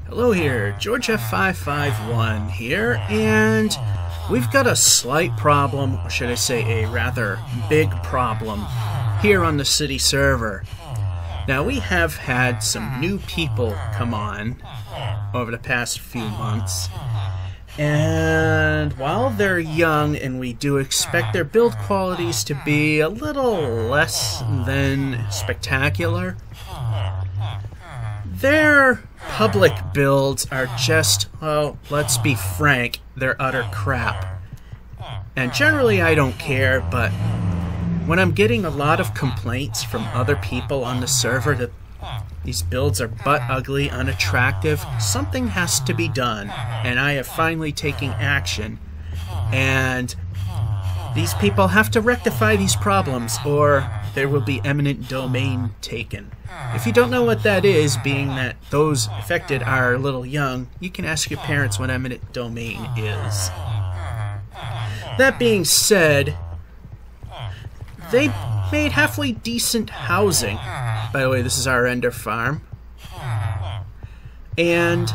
Hello here, George F551 here, and we've got a slight problem, or should I say a rather big problem, here on the city server. Now, we have had some new people come on over the past few months, and while they're young and we do expect their build qualities to be a little less than spectacular, their public builds are just, well, let's be frank, they're utter crap. And generally I don't care, but when I'm getting a lot of complaints from other people on the server that these builds are butt ugly, unattractive, something has to be done. And I have finally taken action. And these people have to rectify these problems, or there will be eminent domain taken. If you don't know what that is, being that those affected are a little young, you can ask your parents what eminent domain is. That being said, they made halfway decent housing. By the way, this is our Ender Farm. And,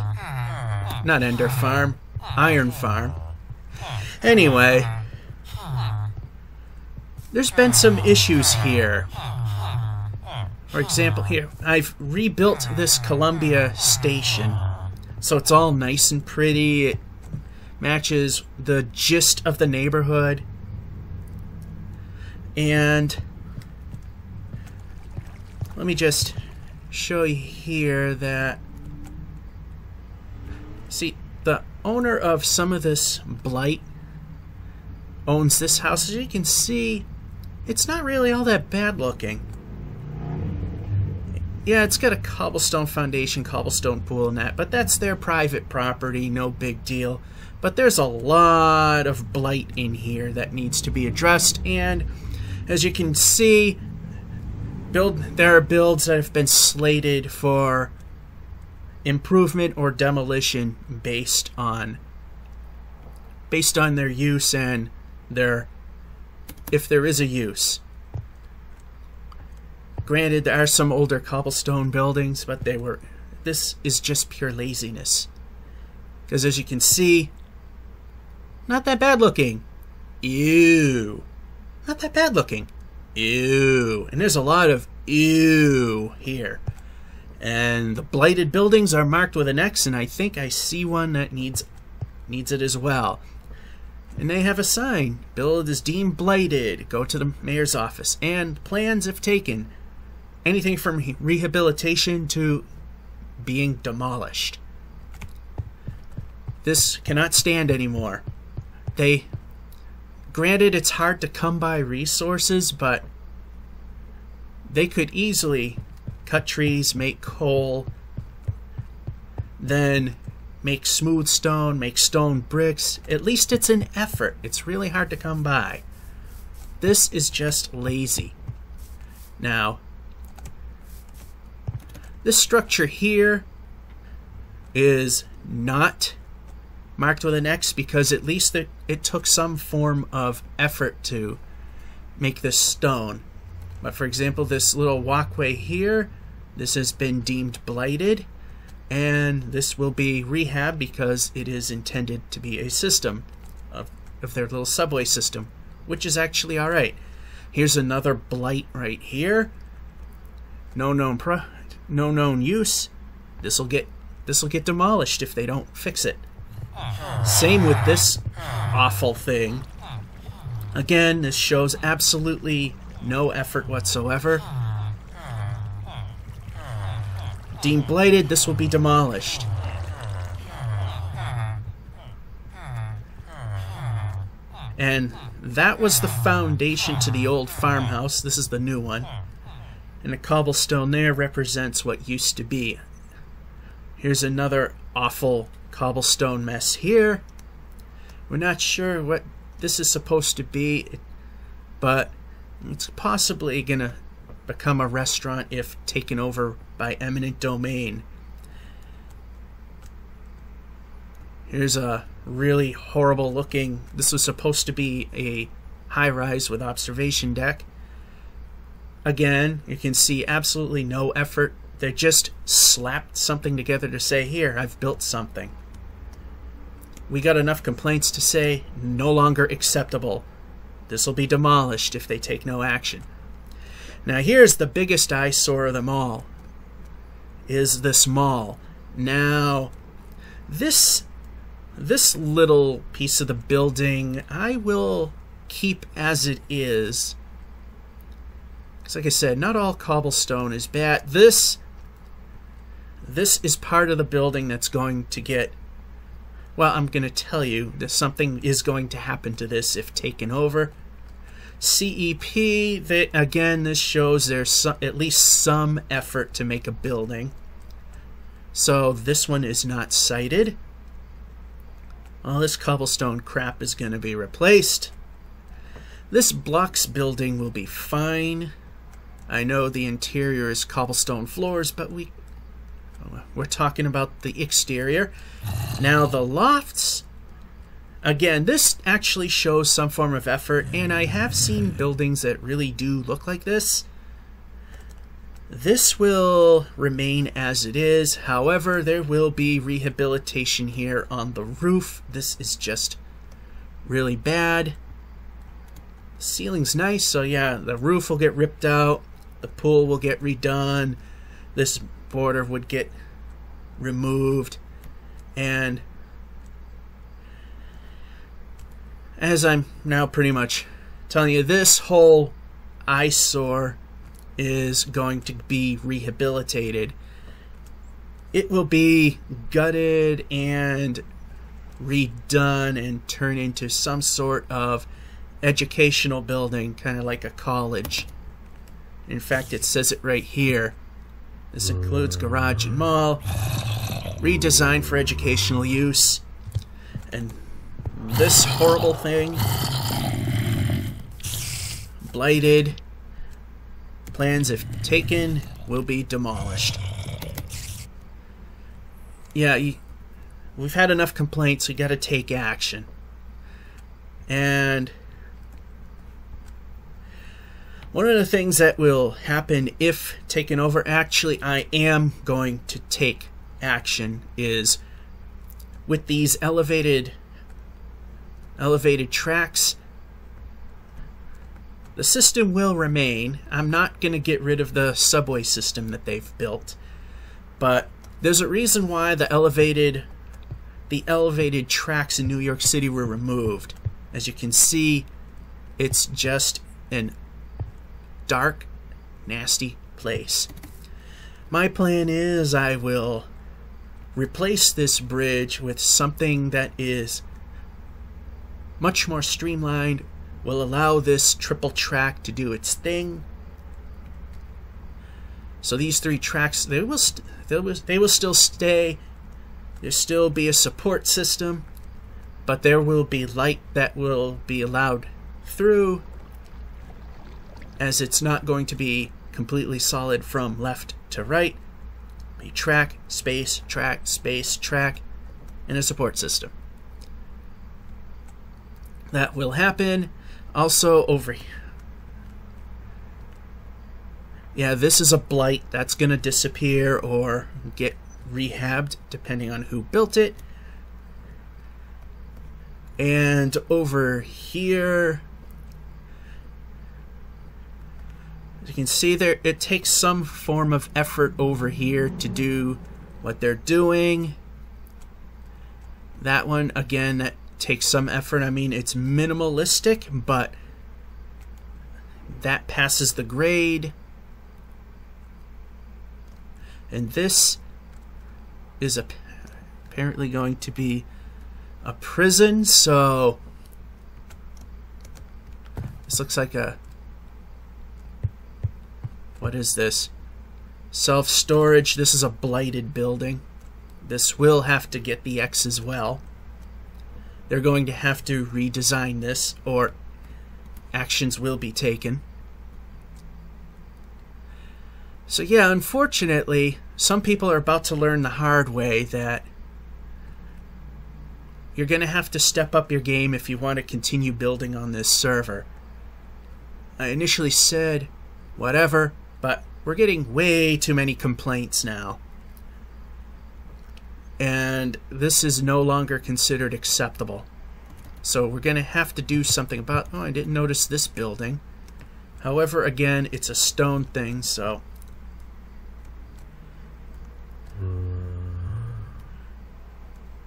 not Ender Farm, Iron Farm. Anyway, there's been some issues here. For example, here, I've rebuilt this Columbia station. So it's all nice and pretty. It matches the gist of the neighborhood. And let me just show you here that, see, the owner of some of this Blight owns this house. As you can see, it's not really all that bad looking. Yeah, it's got a cobblestone foundation, cobblestone pool and that, but that's their private property, no big deal. But there's a lot of blight in here that needs to be addressed, and as you can see, there are builds that have been slated for improvement or demolition based on their use and if there is a use. Granted, there are some older cobblestone buildings, but this is just pure laziness. Because as you can see, not that bad looking. Ew. Not that bad looking. Ew. And there's a lot of ew here. And the blighted buildings are marked with an X, and I think I see one that needs it as well. And they have a sign, build is deemed blighted, go to the mayor's office, and plans if taken. Anything from rehabilitation to being demolished. This cannot stand anymore. Granted, it's hard to come by resources, but they could easily cut trees, make coal, then make smooth stone, make stone bricks. At least it's an effort. It's really hard to come by. This is just lazy. Now, this structure here is not marked with an X because at least it took some form of effort to make this stone. But for example, this little walkway here, this has been deemed blighted, and this will be rehab because it is intended to be a system of their little subway system, which is actually alright. Here's another blight right here. No known use. This'll get demolished if they don't fix it. Same with this awful thing. Again, this shows absolutely no effort whatsoever. Deemed blighted, this will be demolished. And that was the foundation to the old farmhouse. This is the new one. And the cobblestone there represents what used to be. Here's another awful cobblestone mess here. We're not sure what this is supposed to be, but it's possibly gonna become a restaurant if taken over by Eminent Domain. Here's a really horrible looking, this was supposed to be a high-rise with observation deck. Again, you can see absolutely no effort They just slapped something together to say, here, I've built something. We got enough complaints to say, no longer acceptable. This will be demolished if they take no action. Now here's the biggest eyesore of them all, is this mall. Now, this little piece of the building, I will keep as it is. Because like I said, not all cobblestone is bad. This is part of the building that's going to get... Well, I'm going to tell you that something is going to happen to this if taken over. CEP, again, this shows there's at least some effort to make a building. So this one is not cited. All this cobblestone crap is going to be replaced. This blocks building will be fine. I know the interior is cobblestone floors, but we're talking about the exterior. Now the lofts, again, this actually shows some form of effort, and I have seen buildings that really do look like this. This will remain as it is. However, there will be rehabilitation here on the roof. This is just really bad. The ceiling's nice, so yeah, the roof will get ripped out. The pool will get redone. This border would get removed. And as I'm now pretty much telling you, this whole eyesore is going to be rehabilitated. It will be gutted and redone and turn into some sort of educational building, kind of like a college. In fact, it says it right here. This includes garage and mall, redesigned for educational use. And this horrible thing, blighted, plans if taken will be demolished. Yeah, we've had enough complaints, we gotta take action. And one of the things that will happen if taken over, actually I am going to take action, is with these elevated tracks, the system will remain. I'm not going to get rid of the subway system that they've built, but there's a reason why the elevated tracks in New York City were removed. As you can see, it's just an dark, nasty place. My plan is I will replace this bridge with something that is much more streamlined, will allow this triple track to do its thing. So these three tracks, they will still stay. There'll still be a support system, but there will be light that will be allowed through, as it's not going to be completely solid from left to right. Be track, space, track, and a support system. That will happen. Also over here. Yeah, this is a blight. That's going to disappear or get rehabbed depending on who built it. And over here, as you can see there, it takes some form of effort over here to do what they're doing. That one, again, that takes some effort. I mean, it's minimalistic, but that passes the grade. And this is apparently going to be a prison, so this looks like a, what is this? Self-storage. This is a blighted building. This will have to get the X as well. They're going to have to redesign this, or actions will be taken. So yeah, unfortunately, some people are about to learn the hard way that you're going to have to step up your game if you want to continue building on this server. I initially said whatever, but we're getting way too many complaints now. And this is no longer considered acceptable. So we're going to have to do something about... Oh, I didn't notice this building. However, again, it's a stone thing, so...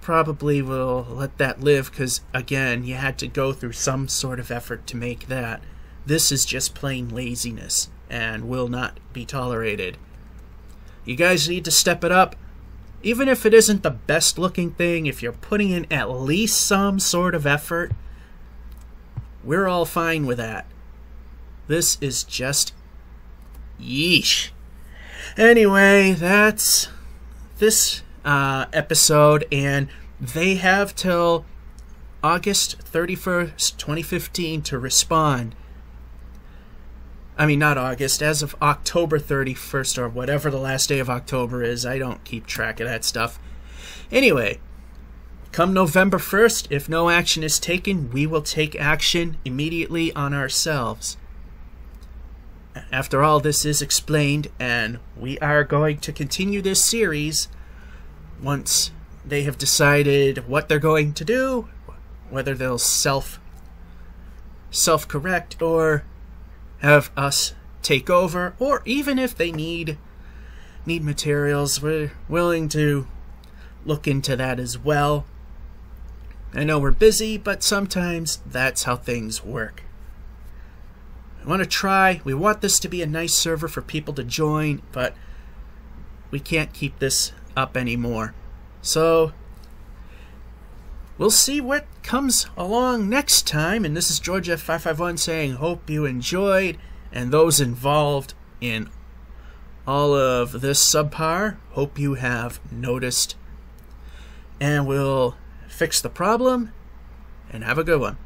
Probably will let that live, because, again, you had to go through some sort of effort to make that. This is just plain laziness, and will not be tolerated. You guys need to step it up. Even if it isn't the best looking thing, if you're putting in at least some sort of effort, we're all fine with that. This is just... yeesh. Anyway, that's this episode, and they have till August 31st, 2015 to respond. I mean, not August, as of October 31st, or whatever the last day of October is. I don't keep track of that stuff. Anyway, come November 1st, if no action is taken, we will take action immediately on ourselves. After all this is explained, and we are going to continue this series once they have decided what they're going to do, whether they'll self-correct or have us take over, or even if they need materials, we're willing to look into that as well. I know we're busy, but sometimes that's how things work. We want this to be a nice server for people to join, but we can't keep this up anymore. So we'll see what comes along next time, and this is George F551 saying hope you enjoyed, and those involved in all of this subpar, hope you have noticed, and we'll fix the problem, and have a good one.